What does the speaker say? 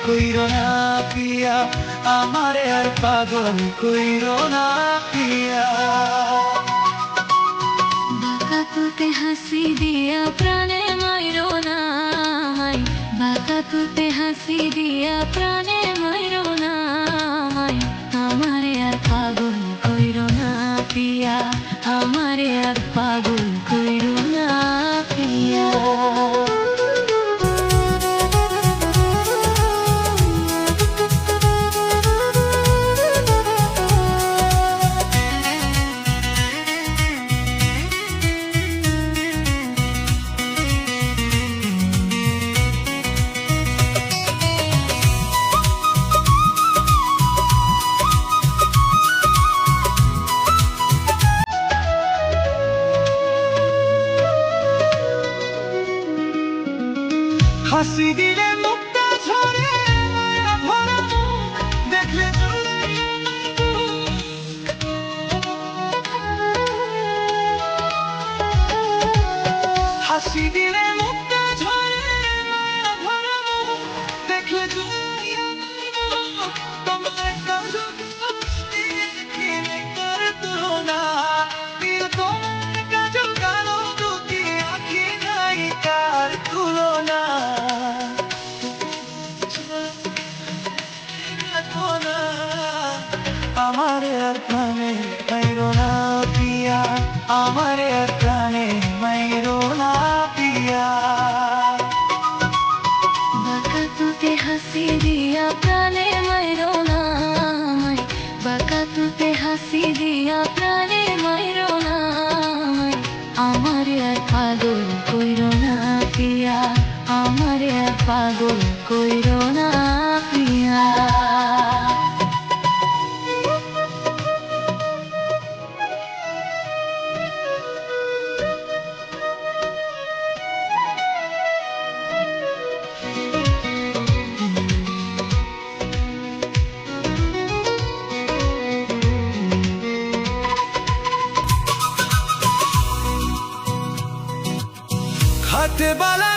কইরো না পিয়া, আমারে আর পাগল কইরো না পিয়া। বাঁকা তুতে হাসি দিয়া প্রাণে মাইরো না, বাঁকা তুতে হাসি দিয়া প্রাণে মাইরো না, আমারে আর পাগল কইরো না পিয়া, আমারে আর পাগল কইরো না পিয়া। হাসি দিলে মুক্তা ঝরে, মায়া ভরা মুখ দেখলে জ্বলে হাসি দিলে মুক্তা ঝরে, মায়া ভরা মুখ দেখলে জ্বলে তোমার কাজল কিনে কর তুলনা, প্রিয় তোমার কাজল কালো দুটি আঁখি নাই কার তুলনা। আমারে আর প্রাণে মাইরো না পিয়া, আমারে আর প্রাণে মাইরো না পিয়া। বাঁকা তুতে হাসি দিয়া প্রাণে মাইরো না, বাঁকা তুতে হাসি দিয়া প্রাণে মাইরো না, আমারে আর পাগল কইরো না পিয়া, আমারে আর পাগল কইরো না পিয়া। হাতে বালা